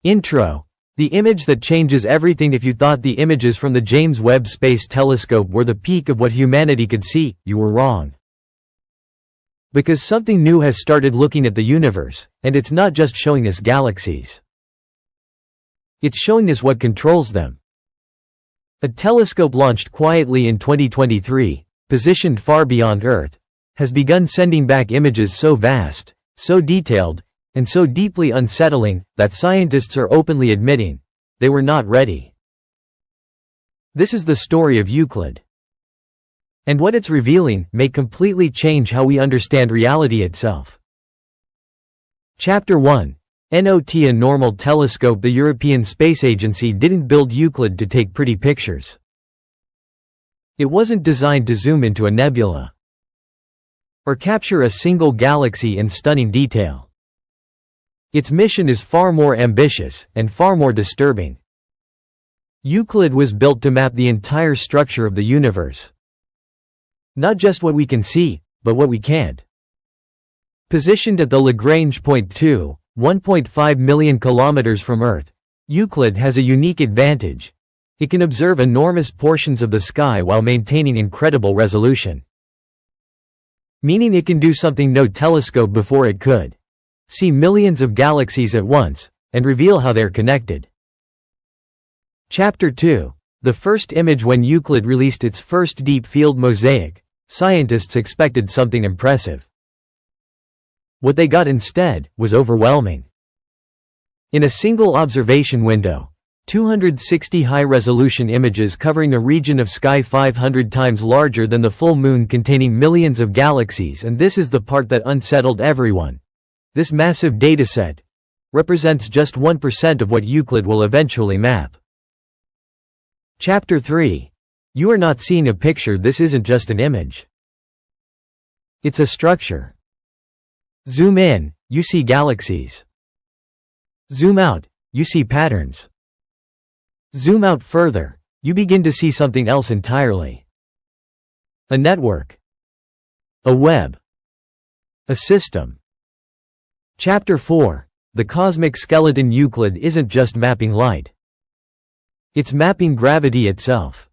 Intro. The image that changes everything. If you thought the images from the James Webb Space Telescope were the peak of what humanity could see, you were wrong. Because something new has started looking at the universe, and it's not just showing us galaxies. It's showing us what controls them. A telescope launched quietly in 2023, positioned far beyond Earth, has begun sending back images so vast, so detailed, and so deeply unsettling, that scientists are openly admitting they were not ready. This is the story of Euclid. And what it's revealing may completely change how we understand reality itself. Chapter 1. Not a normal telescope. The European Space Agency didn't build Euclid to take pretty pictures. It wasn't designed to zoom into a nebula or capture a single galaxy in stunning detail. Its mission is far more ambitious and far more disturbing. Euclid was built to map the entire structure of the universe. Not just what we can see, but what we can't. Positioned at the Lagrange point 1.5 million kilometers from Earth, Euclid has a unique advantage. It can observe enormous portions of the sky while maintaining incredible resolution. Meaning it can do something no telescope before it could. See millions of galaxies at once, and reveal how they're connected. Chapter 2. The first image. When Euclid released its first deep field mosaic, scientists expected something impressive. What they got instead was overwhelming. In a single observation window, 260 high-resolution images covering a region of sky 500 times larger than the full moon, containing millions of galaxies. And this is the part that unsettled everyone. This massive dataset represents just 1% of what Euclid will eventually map. Chapter 3. You are not seeing a picture. This isn't just an image. It's a structure. Zoom in, you see galaxies. Zoom out, you see patterns. Zoom out further, you begin to see something else entirely. A network. A web. A system. Chapter 4. The cosmic skeleton. Euclid isn't just mapping light. It's mapping gravity itself.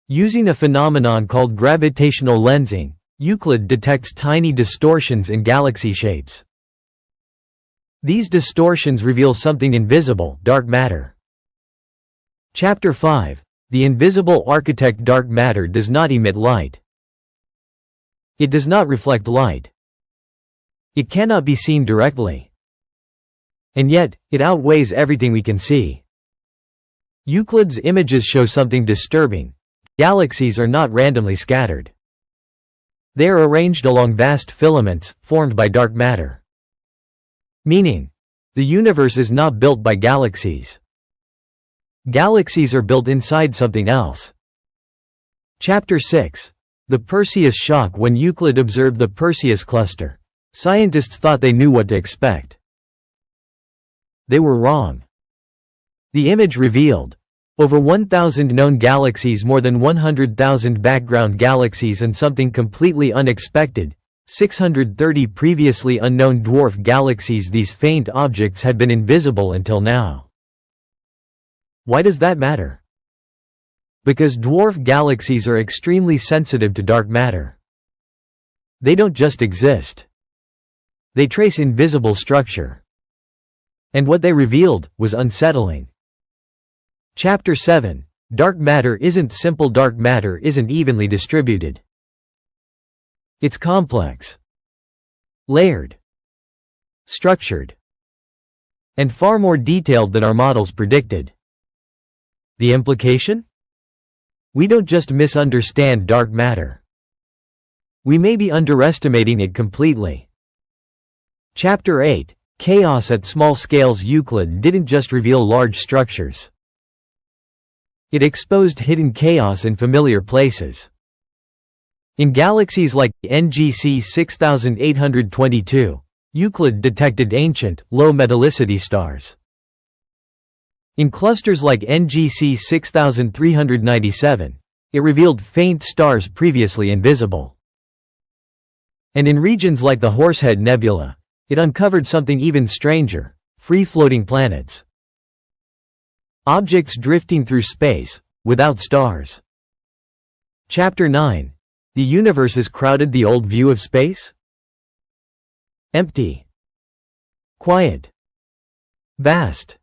Using a phenomenon called gravitational lensing, Euclid detects tiny distortions in galaxy shapes. These distortions reveal something invisible: dark matter. Chapter 5. The invisible architect. Dark matter does not emit light. It does not reflect light. It cannot be seen directly. And yet, it outweighs everything we can see. Euclid's images show something disturbing. Galaxies are not randomly scattered. They are arranged along vast filaments, formed by dark matter. Meaning, the universe is not built by galaxies. Galaxies are built inside something else. Chapter 6. The Perseus shock. When Euclid observed the Perseus cluster, scientists thought they knew what to expect. They were wrong. The image revealed over 1,000 known galaxies, more than 100,000 background galaxies, and something completely unexpected: 630 previously unknown dwarf galaxies. These faint objects had been invisible until now. Why does that matter? Because dwarf galaxies are extremely sensitive to dark matter. They don't just exist. They trace invisible structure. And what they revealed was unsettling. Chapter 7. Dark matter isn't simple. Dark matter isn't evenly distributed. It's complex, layered, structured, and far more detailed than our models predicted. The implication? We don't just misunderstand dark matter. We may be underestimating it completely. Chapter 8. Chaos at small scales. Euclid didn't just reveal large structures. It exposed hidden chaos in familiar places. In galaxies like NGC 6822, Euclid detected ancient, low metallicity stars. In clusters like NGC 6397, it revealed faint stars previously invisible. And in regions like the Horsehead Nebula, it uncovered something even stranger: free-floating planets. Objects drifting through space, without stars. Chapter 9. The universe is crowded. The old view of space? Empty. Quiet. Vast.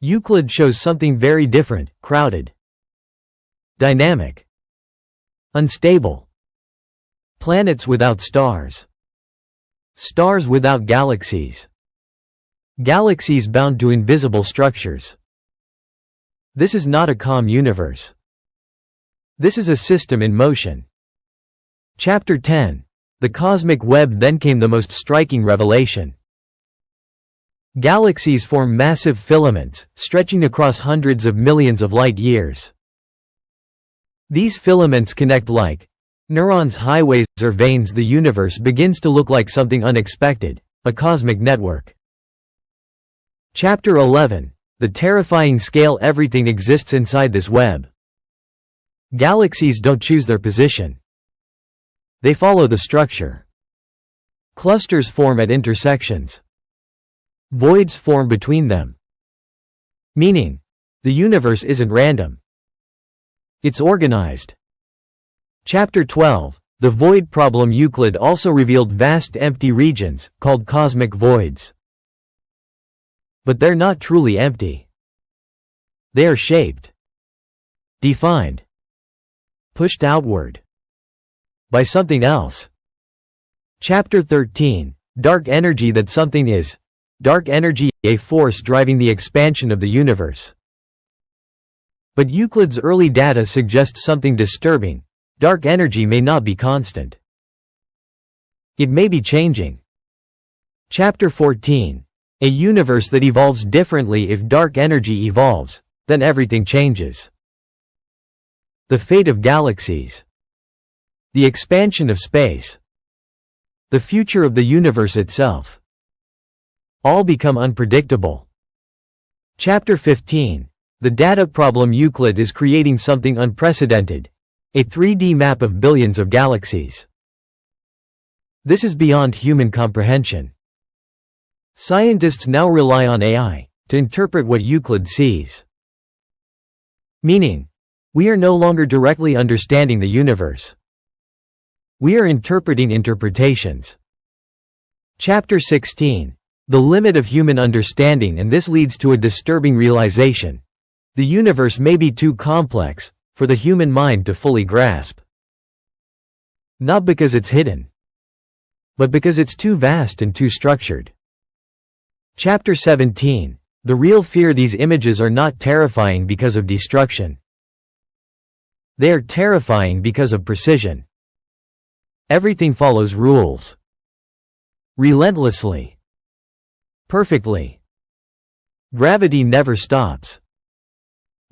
Euclid shows something very different: crowded. Dynamic. Unstable. Planets without stars. Stars without galaxies. Galaxies bound to invisible structures. This is not a calm universe. This is a system in motion. Chapter 10. The cosmic web. Then came the most striking revelation. Galaxies form massive filaments, stretching across hundreds of millions of light years. These filaments connect like neurons, highways, or veins. The universe begins to look like something unexpected, a cosmic network. Chapter 11. The terrifying scale. Everything exists inside this web. Galaxies don't choose their position. They follow the structure. Clusters form at intersections. Voids form between them. Meaning, the universe isn't random. It's organized. Chapter 12. The void problem. Euclid also revealed vast empty regions, called cosmic voids. But they're not truly empty. They are shaped, defined, pushed outward by something else. Chapter 13. Dark energy. That something is. Dark energy, a force driving the expansion of the universe. But Euclid's early data suggests something disturbing. Dark energy may not be constant. It may be changing. Chapter 14. A universe that evolves differently. If dark energy evolves, then everything changes. The fate of galaxies. The expansion of space. The future of the universe itself. All become unpredictable. Chapter 15. The data problem. Euclid is creating something unprecedented. A 3D map of billions of galaxies. This is beyond human comprehension. Scientists now rely on AI to interpret what Euclid sees. Meaning, we are no longer directly understanding the universe. We are interpreting interpretations. Chapter 16. The limit of human understanding. And this leads to a disturbing realization. The universe may be too complex for the human mind to fully grasp. Not because it's hidden, but because it's too vast and too structured. Chapter 17. The real fear. These images are not terrifying because of destruction. They are terrifying because of precision. Everything follows rules. Relentlessly. Perfectly. Gravity never stops.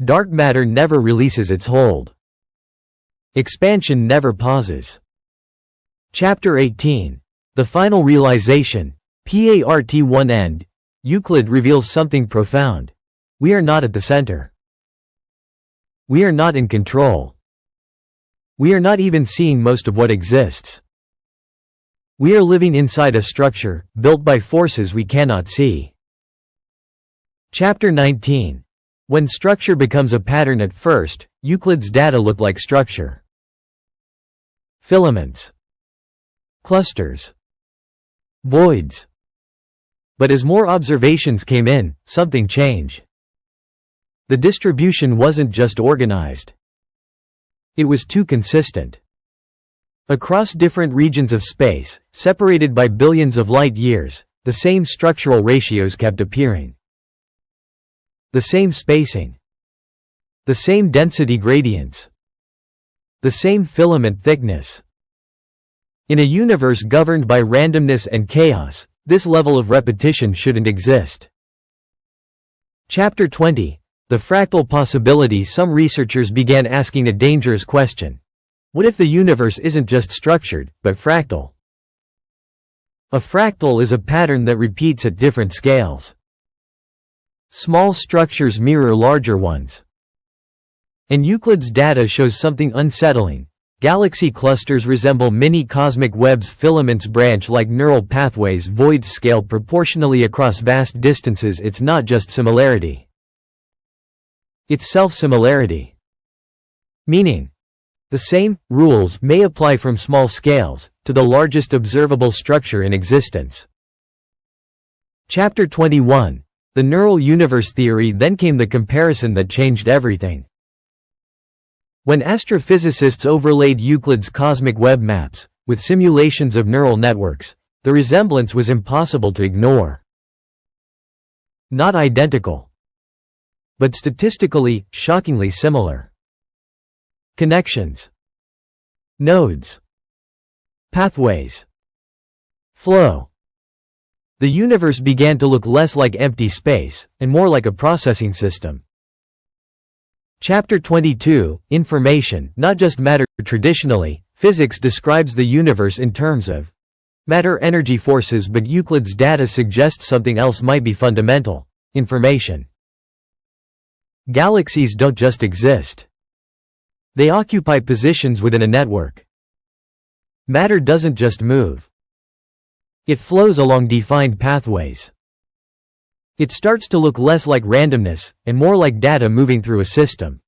Dark matter never releases its hold. Expansion never pauses. Chapter 18. The final realization. Part 1 End. Euclid reveals something profound. We are not at the center. We are not in control. We are not even seeing most of what exists. We are living inside a structure, built by forces we cannot see. Chapter 19. When structure becomes a pattern. At first, Euclid's data looked like structure. Filaments. Clusters. Voids. But as more observations came in, something changed. The distribution wasn't just organized. It was too consistent. Across different regions of space, separated by billions of light years, the same structural ratios kept appearing. The same spacing. The same density gradients. The same filament thickness. In a universe governed by randomness and chaos, this level of repetition shouldn't exist. Chapter 20. The fractal possibility. Some researchers began asking a dangerous question. What if the universe isn't just structured, but fractal? A fractal is a pattern that repeats at different scales. Small structures mirror larger ones. And Euclid's data shows something unsettling. Galaxy clusters resemble mini cosmic webs. Filaments branch like neural pathways. Voids scale proportionally across vast distances. It's not just similarity. It's self-similarity. Meaning, the same rules may apply from small scales to the largest observable structure in existence. Chapter 21. The neural universe theory. Then came the comparison that changed everything. When astrophysicists overlaid Euclid's cosmic web maps with simulations of neural networks, the resemblance was impossible to ignore. Not identical, but statistically, shockingly similar. Connections, nodes, pathways, flow. The universe began to look less like empty space, and more like a processing system. Chapter 22. Information, not just matter. Traditionally, physics describes the universe in terms of matter-energy forces, but Euclid's data suggests something else might be fundamental: information. Galaxies don't just exist. They occupy positions within a network. Matter doesn't just move. It flows along defined pathways. It starts to look less like randomness, and more like data moving through a system.